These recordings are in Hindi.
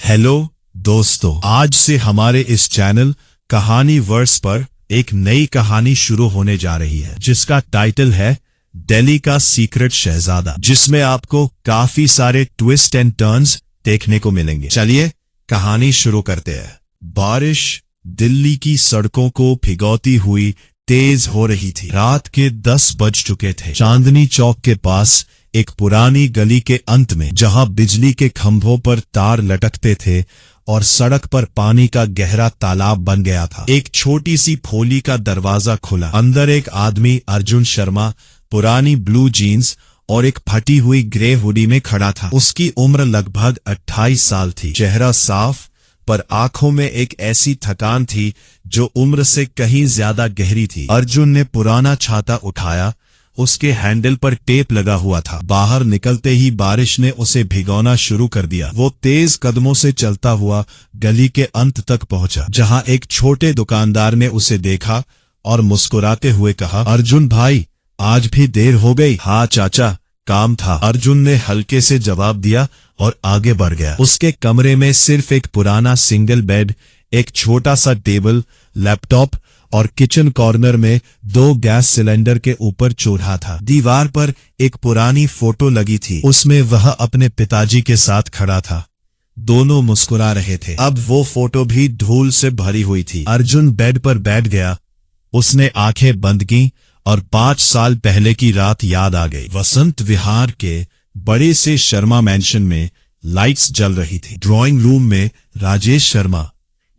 हेलो दोस्तों, आज से हमारे इस चैनल कहानी वर्स पर एक नई कहानी शुरू होने जा रही है, जिसका टाइटल है दिल्ली का सीक्रेट शहजादा, जिसमें आपको काफी सारे ट्विस्ट एंड टर्न्स देखने को मिलेंगे। चलिए कहानी शुरू करते हैं। बारिश दिल्ली की सड़कों को भिगोती हुई तेज हो रही थी। रात के 10 बज चुके थे। चांदनी चौक के पास एक पुरानी गली के अंत में, जहां बिजली के खंभों पर तार लटकते थे और सड़क पर पानी का गहरा तालाब बन गया था, एक छोटी सी खोली का दरवाजा खुला। अंदर एक आदमी, अर्जुन शर्मा, पुरानी ब्लू जीन्स और एक फटी हुई ग्रे हुडी में खड़ा था। उसकी उम्र लगभग 28 साल थी। चेहरा साफ, पर आंखों में एक ऐसी थकान थी जो उम्र से कहीं ज्यादा गहरी थी। अर्जुन ने पुराना छाता उठाया। उसके हैंडल पर टेप लगा हुआ था। बाहर निकलते ही बारिश ने उसे भिगोना शुरू कर दिया। वो तेज कदमों से चलता हुआ गली के अंत तक पहुंचा, जहां एक छोटे दुकानदार ने उसे देखा और मुस्कुराते हुए कहा, अर्जुन भाई, आज भी देर हो गई। हाँ चाचा, काम था, अर्जुन ने हल्के से जवाब दिया और आगे बढ़ गया। उसके कमरे में सिर्फ एक पुराना सिंगल बेड, एक छोटा सा टेबल, लैपटॉप और किचन कॉर्नर में 2 गैस सिलेंडर के ऊपर चूल्हा था। दीवार पर एक पुरानी फोटो लगी थी। उसमें वह अपने पिताजी के साथ खड़ा था। दोनों मुस्कुरा रहे थे। अब वो फोटो भी धूल से भरी हुई थी। अर्जुन बेड पर बैठ गया। उसने आंखें बंद की और 5 साल पहले की रात याद आ गई। वसंत विहार के बड़े से शर्मा मैंशन में लाइट्स जल रही थी। ड्राइंग रूम में राजेश शर्मा,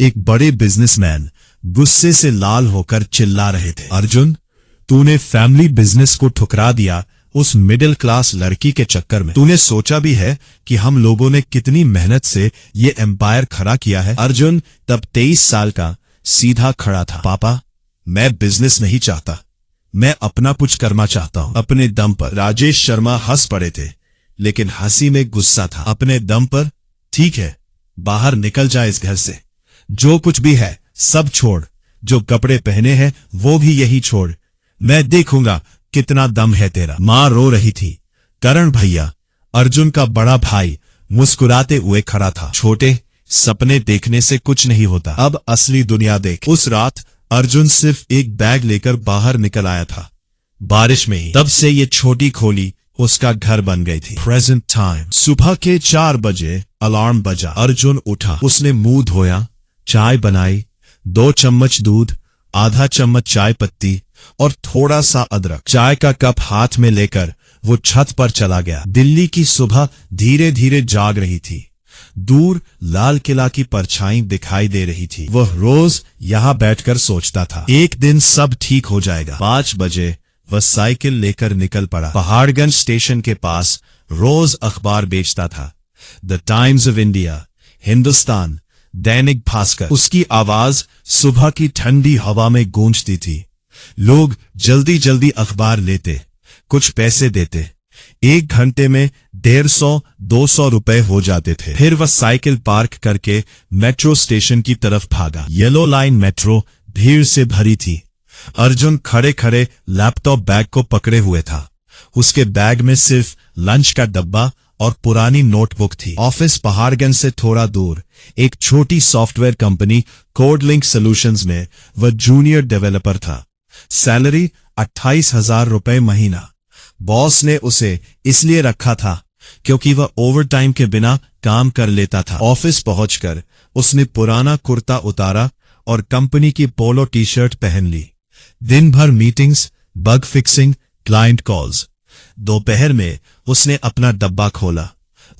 एक बड़े बिजनेसमैन, गुस्से से लाल होकर चिल्ला रहे थे, अर्जुन, तूने फैमिली बिजनेस को ठुकरा दिया उस मिडिल क्लास लड़की के चक्कर में। तूने सोचा भी है कि हम लोगों ने कितनी मेहनत से ये एम्पायर खड़ा किया है? अर्जुन तब 23 साल का सीधा खड़ा था। पापा, मैं बिजनेस नहीं चाहता, मैं अपना कुछ करना चाहता हूं, अपने दम पर। राजेश शर्मा हंस पड़े थे, लेकिन हंसी में गुस्सा था। अपने दम पर? ठीक है, बाहर निकल जाए इस घर से। जो कुछ भी है सब छोड़, जो कपड़े पहने हैं वो भी यही छोड़। मैं देखूंगा कितना दम है तेरा। मां रो रही थी। करण भैया, अर्जुन का बड़ा भाई, मुस्कुराते हुए खड़ा था। छोटे सपने देखने से कुछ नहीं होता, अब असली दुनिया देख। उस रात अर्जुन सिर्फ एक बैग लेकर बाहर निकल आया था, बारिश में ही। तब से ये छोटी खोली उसका घर बन गई थी। Present time. सुबह के 4 बजे अलार्म बजा। अर्जुन उठा। उसने मुंह धोया, चाय बनाई, 2 चम्मच दूध, आधा चम्मच चाय पत्ती और थोड़ा सा अदरक। चाय का कप हाथ में लेकर वो छत पर चला गया। दिल्ली की सुबह धीरे धीरे जाग रही थी। दूर लाल किला की परछाई दिखाई दे रही थी। वह रोज यहाँ बैठकर सोचता था, एक दिन सब ठीक हो जाएगा। 5 बजे वह साइकिल लेकर निकल पड़ा। पहाड़गंज स्टेशन के पास रोज अखबार बेचता था। The times of India, Hindustan, Dainik Bhaskar. उसकी आवाज सुबह की ठंडी हवा में गूंजती थी। लोग जल्दी जल्दी अखबार लेते, कुछ पैसे देते। 1 घंटे में 150-200 रुपए हो जाते थे। फिर वह साइकिल पार्क करके मेट्रो स्टेशन की तरफ भागा। येलो लाइन मेट्रो भीड़ से भरी थी। अर्जुन खड़े खड़े लैपटॉप बैग को पकड़े हुए था। उसके बैग में सिर्फ लंच का डब्बा और पुरानी नोटबुक थी। ऑफिस पहाड़गंज से थोड़ा दूर एक छोटी सॉफ्टवेयर कंपनी कोडलिंक सॉल्यूशंस में वह जूनियर डेवलपर था। सैलरी 28,000 रुपए महीना। बॉस ने उसे इसलिए रखा था क्योंकि वह ओवरटाइम के बिना काम कर लेता था। ऑफिस पहुंचकर उसने पुराना कुर्ता उतारा और कंपनी की पोलो टी-शर्ट पहन ली। दिन भर meetings, bug fixing, client calls. दोपहर में उसने अपना डब्बा खोला।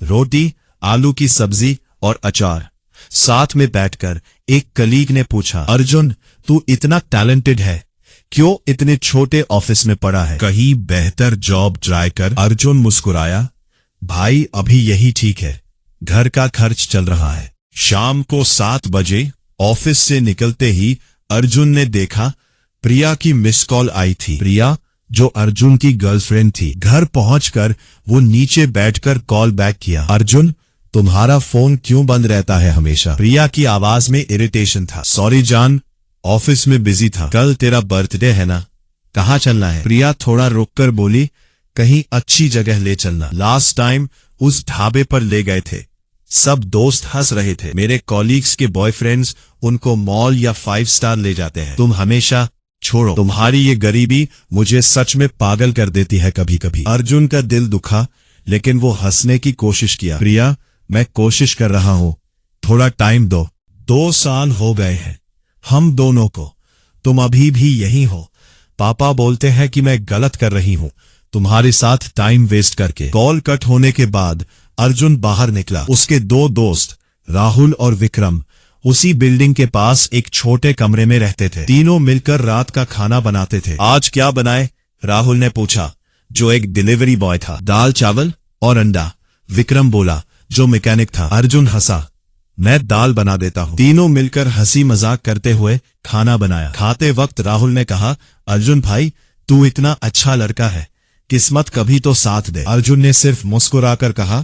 रोटी, आलू की सब्जी और अचार। साथ में बैठकर एक कलीग ने पूछा, अर्जुन, तू इतना टैलेंटेड है, क्यों इतने छोटे ऑफिस में पड़ा है? कहीं बेहतर जॉब ट्राई कर। अर्जुन मुस्कुराया, भाई अभी यही ठीक है, घर का खर्च चल रहा है। शाम को 7 बजे ऑफिस से निकलते ही अर्जुन ने देखा प्रिया की मिस कॉल आई थी। प्रिया, जो अर्जुन की गर्लफ्रेंड थी। घर पहुंचकर वो नीचे बैठकर कॉल बैक किया। अर्जुन, तुम्हारा फोन क्यों बंद रहता है हमेशा? प्रिया की आवाज में इरिटेशन था। सॉरी जान, ऑफिस में बिजी था। कल तेरा बर्थडे है ना, कहाँ चलना है? प्रिया थोड़ा रुककर बोली, कहीं अच्छी जगह ले चलना। लास्ट टाइम उस ढाबे पर ले गए थे, सब दोस्त हंस रहे थे। मेरे कॉलीग्स के बॉयफ्रेंड्स उनको मॉल या 5 स्टार ले जाते हैं। तुम हमेशा छोड़ो, तुम्हारी ये गरीबी मुझे सच में पागल कर देती है कभी कभी। अर्जुन का दिल दुखा, लेकिन वो हंसने की कोशिश किया। प्रिया, मैं कोशिश कर रहा हूँ, थोड़ा टाइम दो। 2 साल हो गए हैं हम दोनों को, तुम अभी भी यही हो। पापा बोलते हैं कि मैं गलत कर रही हूँ तुम्हारे साथ टाइम वेस्ट करके। कॉल कट होने के बाद अर्जुन बाहर निकला। उसके 2 दोस्त राहुल और विक्रम उसी बिल्डिंग के पास एक छोटे कमरे में रहते थे। तीनों मिलकर रात का खाना बनाते थे। आज क्या बनाए? राहुल ने पूछा, जो एक डिलीवरी बॉय था। दाल चावल और अंडा, विक्रम बोला, जो मैकेनिक था। अर्जुन हंसा, मैं दाल बना देता हूँ। तीनों मिलकर हंसी मजाक करते हुए खाना बनाया। खाते वक्त राहुल ने कहा, अर्जुन भाई, तू इतना अच्छा लड़का है, किस्मत कभी तो साथ दे। अर्जुन ने सिर्फ मुस्कुराकर कहा,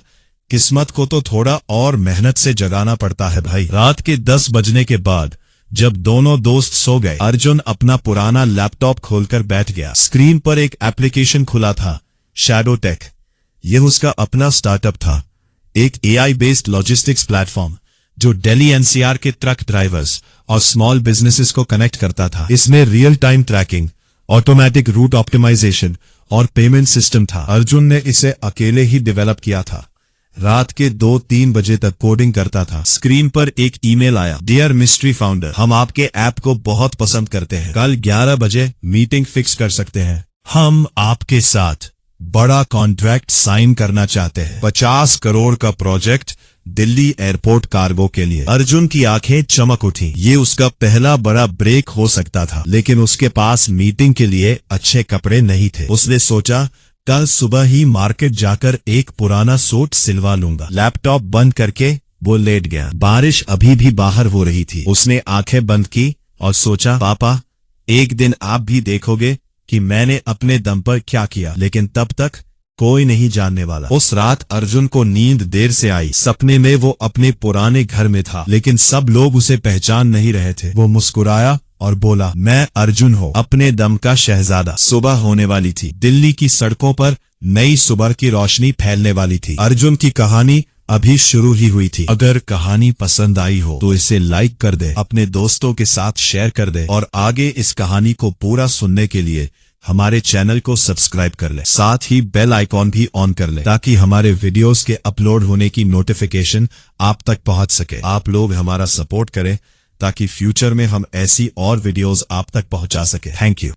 किस्मत को तो थोड़ा और मेहनत से जगाना पड़ता है भाई। रात के 10 बजने के बाद जब दोनों दोस्त सो गए, अर्जुन अपना पुराना लैपटॉप खोलकर बैठ गया। स्क्रीन पर एक एप्लीकेशन खुला था, शैडो टेक। यह उसका अपना स्टार्टअप था, एक एआई बेस्ड लॉजिस्टिक्स प्लेटफॉर्म जो दिल्ली एनसीआर के ट्रक ड्राइवर्स और स्मॉल बिजनेसेस को कनेक्ट करता था। इसमें real time tracking, automatic route optimisation और पेमेंट सिस्टम था। अर्जुन ने इसे अकेले ही डेवलप किया था। रात के 2-3 बजे तक कोडिंग करता था। स्क्रीन पर एक ईमेल आया, डियर मिस्ट्री फाउंडर, हम आपके ऐप को बहुत पसंद करते हैं। कल 11 बजे मीटिंग फिक्स कर सकते हैं। हम आपके साथ बड़ा कॉन्ट्रैक्ट साइन करना चाहते हैं, 50 करोड़ का प्रोजेक्ट दिल्ली एयरपोर्ट कार्गो के लिए। अर्जुन की आंखें चमक उठी। ये उसका पहला बड़ा ब्रेक हो सकता था, लेकिन उसके पास मीटिंग के लिए अच्छे कपड़े नहीं थे। उसने सोचा, कल सुबह ही मार्केट जाकर एक पुराना सूट सिलवा लूंगा। लैपटॉप बंद करके वो लेट गया। बारिश अभी भी बाहर हो रही थी। उसने आंखें बंद की और सोचा, पापा, एक दिन आप भी देखोगे कि मैंने अपने दम पर क्या किया, लेकिन तब तक कोई नहीं जानने वाला। उस रात अर्जुन को नींद देर से आई। सपने में वो अपने पुराने घर में था, लेकिन सब लोग उसे पहचान नहीं रहे थे। वो मुस्कुराया और बोला, मैं अर्जुन हूँ, अपने दम का शहजादा। सुबह होने वाली थी। दिल्ली की सड़कों पर नई सुबह की रोशनी फैलने वाली थी। अर्जुन की कहानी अभी शुरू ही हुई थी। अगर कहानी पसंद आई हो तो इसे लाइक कर दे, अपने दोस्तों के साथ शेयर कर दे और आगे इस कहानी को पूरा सुनने के लिए हमारे चैनल को सब्सक्राइब कर ले। साथ ही बेल आइकॉन भी ऑन कर ले, ताकि हमारे वीडियोस के अपलोड होने की नोटिफिकेशन आप तक पहुंच सके। आप लोग हमारा सपोर्ट करें ताकि फ्यूचर में हम ऐसी और वीडियोस आप तक पहुंचा सके। Thank you.